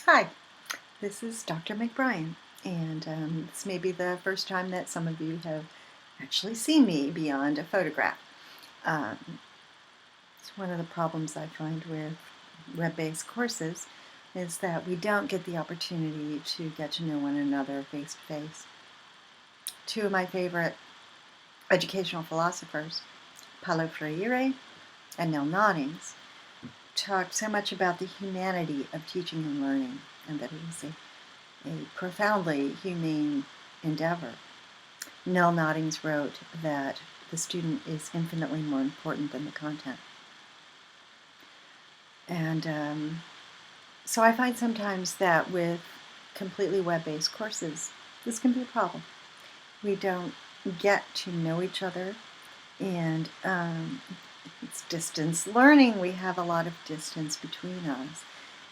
Hi, this is Dr. McBrien, and this may be the first time that some of you have actually seen me beyond a photograph. Um, it's one of the problems I find with web-based courses is that we don't get the opportunity to get to know one another face-to-face. Two of my favorite educational philosophers, Paulo Freire and Neil Noddings, talked so much about the humanity of teaching and learning, and that it is a profoundly humane endeavor. Neil Noddings wrote that the student is infinitely more important than the content. And so I find sometimes that with completely web-based courses, this can be a problem. We don't get to know each other, and it's distance learning. We have a lot of distance between us,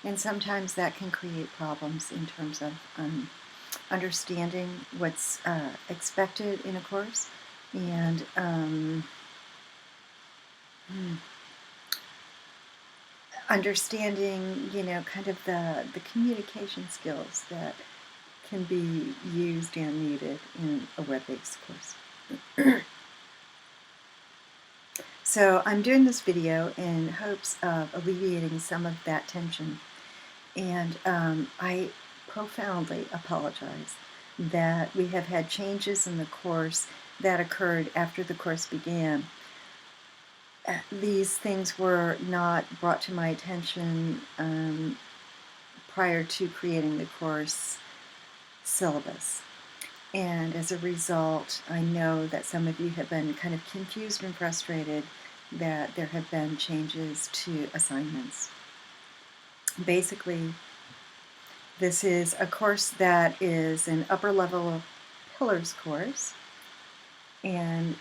and sometimes that can create problems in terms of understanding what's expected in a course and understanding, kind of the communication skills that can be used and needed in a web-based course. So I'm doing this video in hopes of alleviating some of that tension, and I profoundly apologize that we have had changes in the course that occurred after the course began. These things were not brought to my attention prior to creating the course syllabus. And as a result, I know that some of you have been kind of confused and frustrated that there have been changes to assignments. Basically, this is a course that is an upper level pillars course, and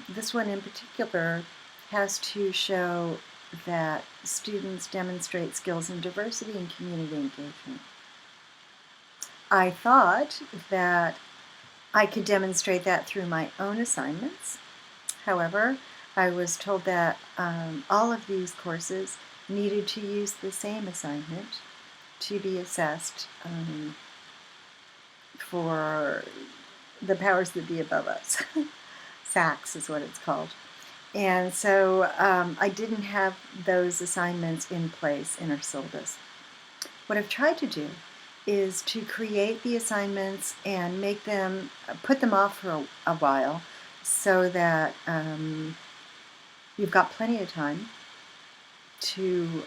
this one in particular has to show that students demonstrate skills in diversity and community engagement. I thought that I could demonstrate that through my own assignments. However, I was told that all of these courses needed to use the same assignment to be assessed for the powers that be above us. SACS is what it's called. And so I didn't have those assignments in place in our syllabus. What I've tried to do is to create the assignments and make them, put them off for a while so that you've got plenty of time to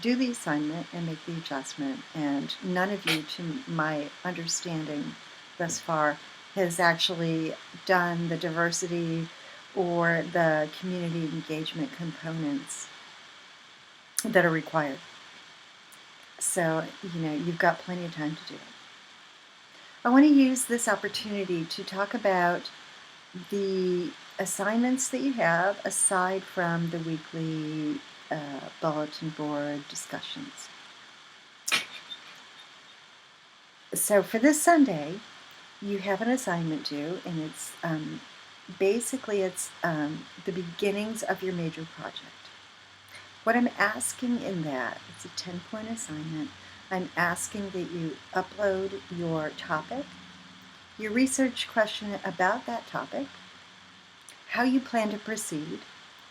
do the assignment and make the adjustment. And none of you, to my understanding thus far, has actually done the diversity or the community engagement components that are required. So, you've got plenty of time to do it. I want to use this opportunity to talk about the assignments that you have aside from the weekly bulletin board discussions. So for this Sunday, you have an assignment due, and it's basically the beginnings of your major project. What I'm asking in that, it's a 10-point assignment, I'm asking that you upload your topic, your research question about that topic, how you plan to proceed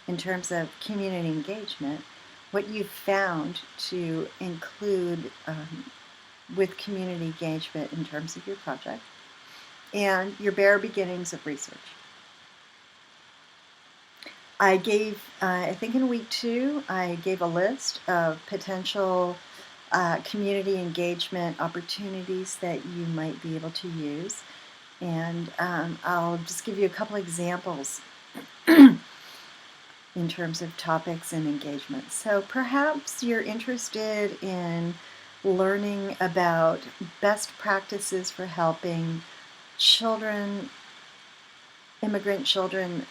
in terms of community engagement, what you've found to include with community engagement in terms of your project, and your bare beginnings of research. I gave, I think in week 2, I gave a list of potential community engagement opportunities that you might be able to use. And I'll just give you a couple examples in terms of topics and engagement. So perhaps you're interested in learning about best practices for helping children, immigrant children,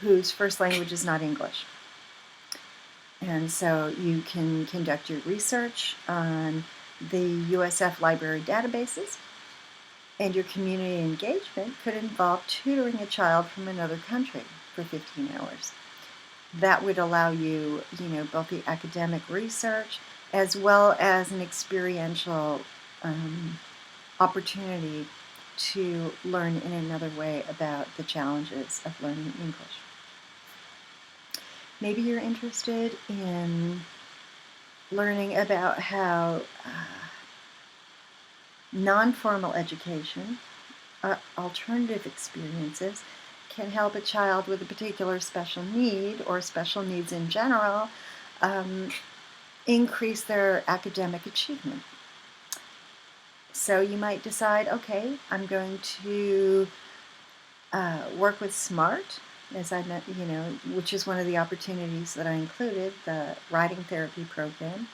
whose first language is not English. And so you can conduct your research on the USF library databases, and your community engagement could involve tutoring a child from another country for 15 hours. That would allow you, both the academic research as well as an experiential opportunity to learn in another way about the challenges of learning English. Maybe you're interested in learning about how non-formal education, alternative experiences, can help a child with a particular special need or special needs in general increase their academic achievement. So you might decide, okay, I'm going to work with SMART, as I meant, which is one of the opportunities that I included, the writing therapy program.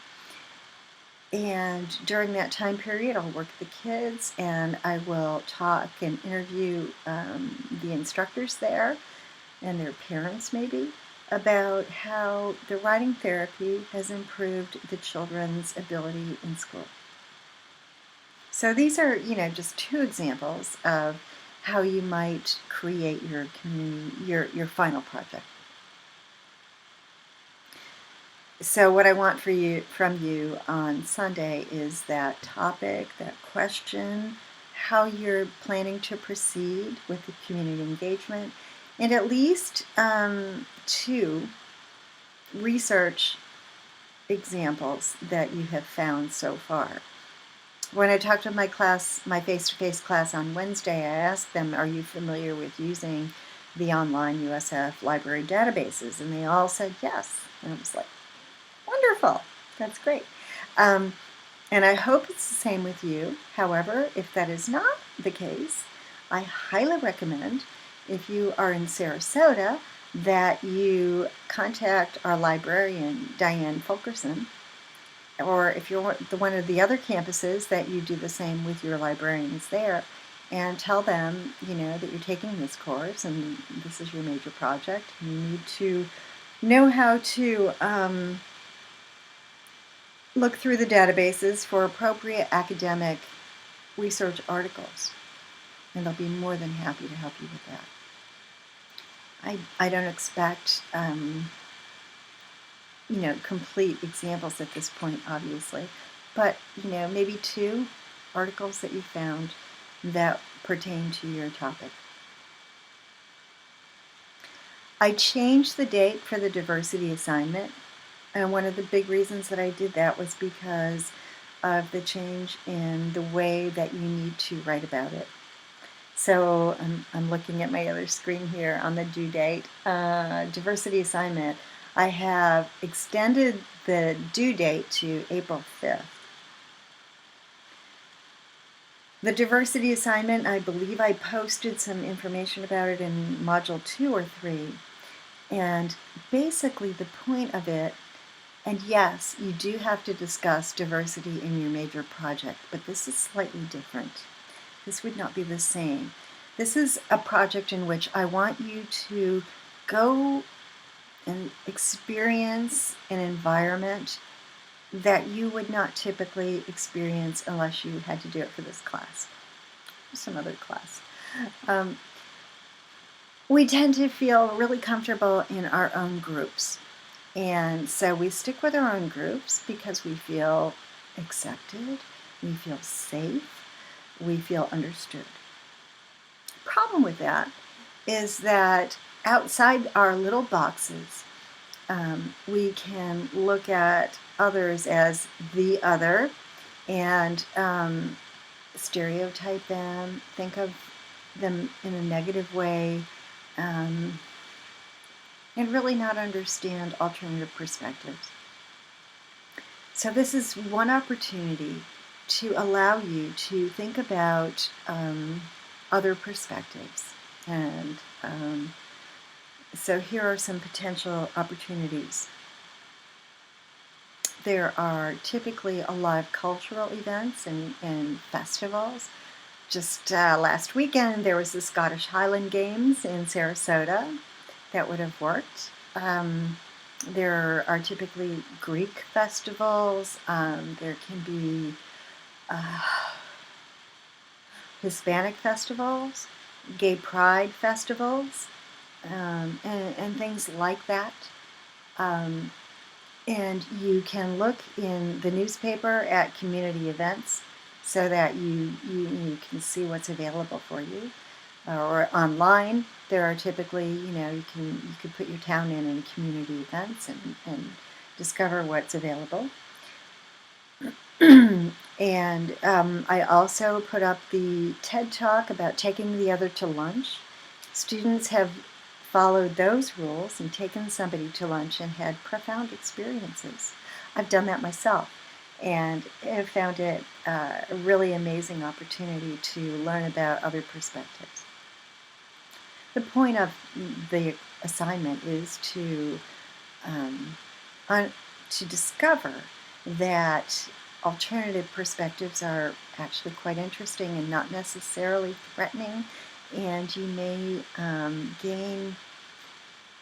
And during that time period, I'll work with the kids, and I will talk and interview the instructors there and their parents maybe about how the writing therapy has improved the children's ability in school. So these are, just two examples of how you might create your community, your final project. So what I want from you on Sunday is that topic, that question, how you're planning to proceed with the community engagement, and at least 2 research examples that you have found so far. When I talked to my face-to-face class on Wednesday, I asked them, are you familiar with using the online USF library databases? And they all said yes. And I was like, wonderful, that's great. And I hope it's the same with you. However, if that is not the case, I highly recommend, if you are in Sarasota, that you contact our librarian, Diane Fulkerson, or if you're one of the other campuses, that you do the same with your librarians there, and tell them, that you're taking this course and this is your major project. You need to know how to look through the databases for appropriate academic research articles, and they'll be more than happy to help you with that. I don't expect complete examples at this point, obviously, but maybe 2 articles that you found that pertain to your topic. I changed the date for the diversity assignment, and one of the big reasons that I did that was because of the change in the way that you need to write about it. So I'm looking at my other screen here on the due date. Diversity assignment, I have extended the due date to April 5th. The diversity assignment, I believe I posted some information about it in Module 2 or 3. And basically the point of it, and yes, you do have to discuss diversity in your major project, but this is slightly different. This would not be the same. This is a project in which I want you to go and experience an environment that you would not typically experience unless you had to do it for this class, or some other class. We tend to feel really comfortable in our own groups. And so we stick with our own groups because we feel accepted, we feel safe, we feel understood. The problem with that is that outside our little boxes, we can look at others as the other and stereotype them, think of them in a negative way, and really not understand alternative perspectives. So this is one opportunity to allow you to think about other perspectives. And so here are some potential opportunities. There are typically a lot of cultural events and festivals. Just last weekend there was the Scottish Highland Games in Sarasota. That would have worked. There are typically Greek festivals. There can be Hispanic festivals, gay pride festivals, and things like that. And you can look in the newspaper at community events so that you can see what's available for you. Or online, there are typically, you could put your town in community events and discover what's available. And I also put up the TED Talk about taking the other to lunch. Students have followed those rules and taken somebody to lunch and had profound experiences. I've done that myself and have found it a really amazing opportunity to learn about other perspectives. The point of the assignment is to discover that alternative perspectives are actually quite interesting and not necessarily threatening, and you may gain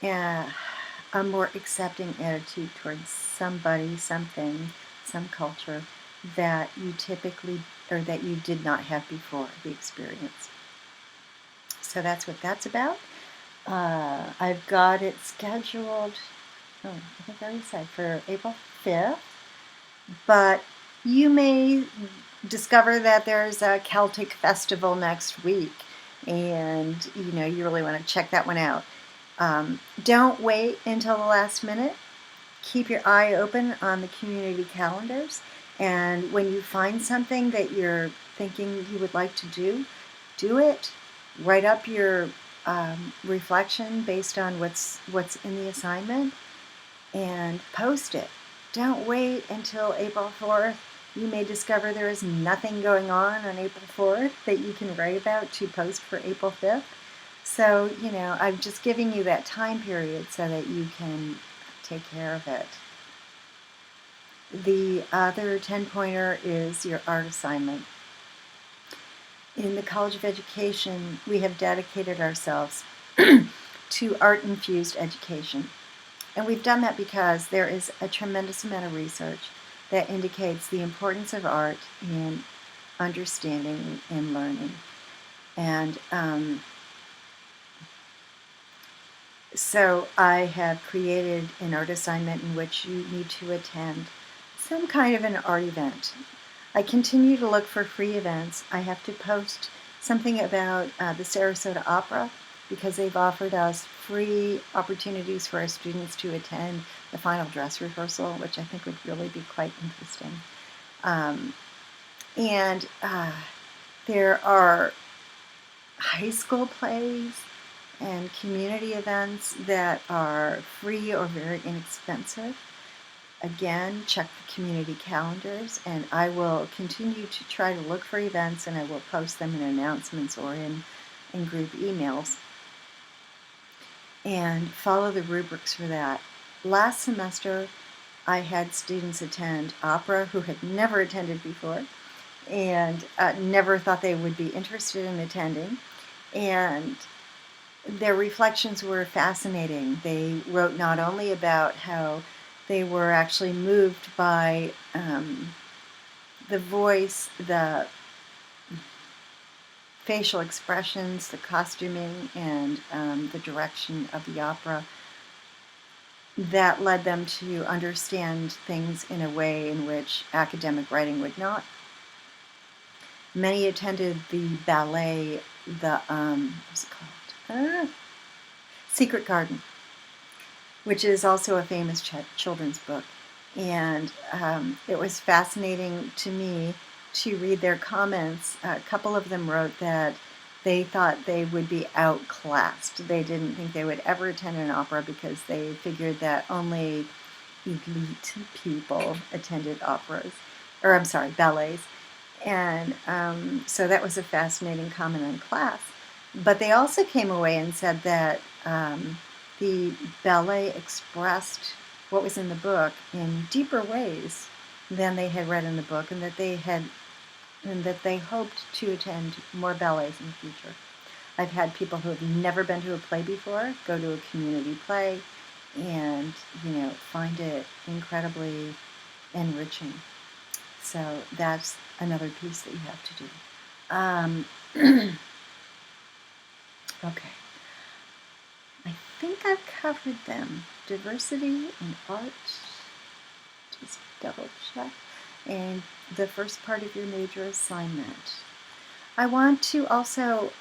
a more accepting attitude towards somebody, something, some culture that you typically or that you did not have before the experience. So that's what that's about. I've got it scheduled, I think I already said, for April 5th, but you may discover that there's a Celtic festival next week, and you really want to check that one out. Don't wait until the last minute. Keep your eye open on the community calendars, and when you find something that you're thinking you would like to do it. Write up your reflection based on what's in the assignment and post it. Don't wait until April 4th. You may discover there is nothing going on April 4th that you can write about to post for April 5th. So, I'm just giving you that time period so that you can take care of it. The other 10-pointer is your art assignment. In the College of Education, we have dedicated ourselves to art-infused education. And we've done that because there is a tremendous amount of research that indicates the importance of art in understanding and learning. And so I have created an art assignment in which you need to attend some kind of an art event. I continue to look for free events. I have to post something about the Sarasota Opera because they've offered us free opportunities for our students to attend the final dress rehearsal, which I think would really be quite interesting. And there are high school plays and community events that are free or very inexpensive. Again, check the community calendars, and I will continue to try to look for events, and I will post them in announcements or in group emails. And follow the rubrics for that. Last semester, I had students attend opera who had never attended before and never thought they would be interested in attending. And their reflections were fascinating. They wrote not only about how they were actually moved by the voice, the facial expressions, the costuming, and the direction of the opera that led them to understand things in a way in which academic writing would not. Many attended the ballet, what's it called? Secret Garden, which is also a famous children's book. And it was fascinating to me to read their comments. A couple of them wrote that they thought they would be outclassed. They didn't think they would ever attend an opera because they figured that only elite people attended ballets. And so that was a fascinating comment on class. But they also came away and said that the ballet expressed what was in the book in deeper ways than they had read in the book, and that they hoped to attend more ballets in the future. I've had people who have never been to a play before go to a community play and find it incredibly enriching. So that's another piece that you have to do. Okay. I think I've covered them. Diversity in art. Just double check. And the first part of your major assignment. I want to also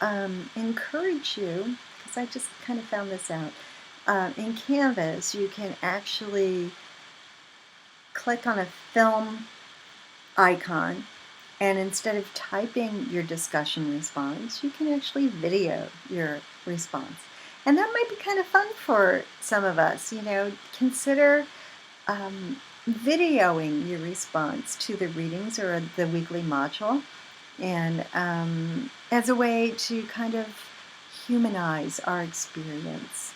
encourage you, because I just kind of found this out. In Canvas, you can actually click on a film icon, and instead of typing your discussion response, you can actually video your response. And that might be kind of fun for some of us. Consider videoing your response to the readings or the weekly module, and as a way to kind of humanize our experience.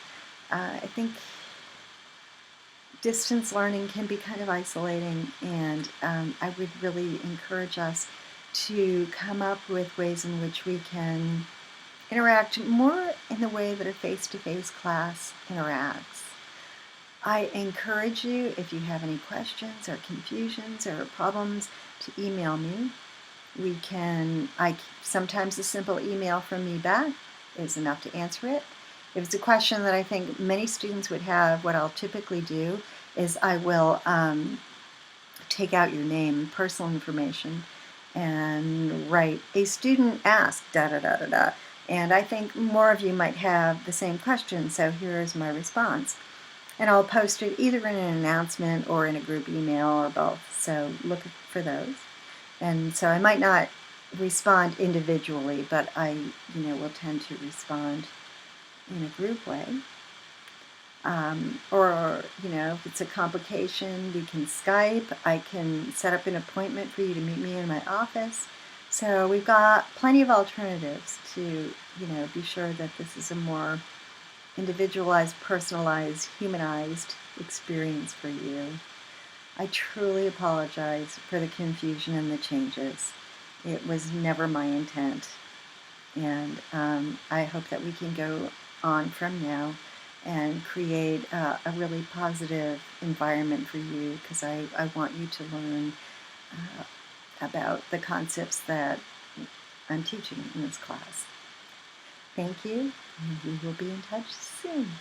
I think distance learning can be kind of isolating, and I would really encourage us to come up with ways in which we can interact more in the way that a face-to-face class interacts. I encourage you, if you have any questions or confusions or problems, to email me. Sometimes a simple email from me back is enough to answer it. If it's a question that I think many students would have, what I'll typically do is I will take out your name, personal information, and write, "A student asked, da da da da da." And I think more of you might have the same question, so here's my response. And I'll post it either in an announcement or in a group email or both, so look for those. And so I might not respond individually, but I will tend to respond in a group way. Or if it's a complication, we can Skype. I can set up an appointment for you to meet me in my office. So we've got plenty of alternatives to, be sure that this is a more individualized, personalized, humanized experience for you. I truly apologize for the confusion and the changes. It was never my intent. And I hope that we can go on from now and create a really positive environment for you, because I want you to learn about the concepts that I'm teaching in this class. Thank you, and we will be in touch soon.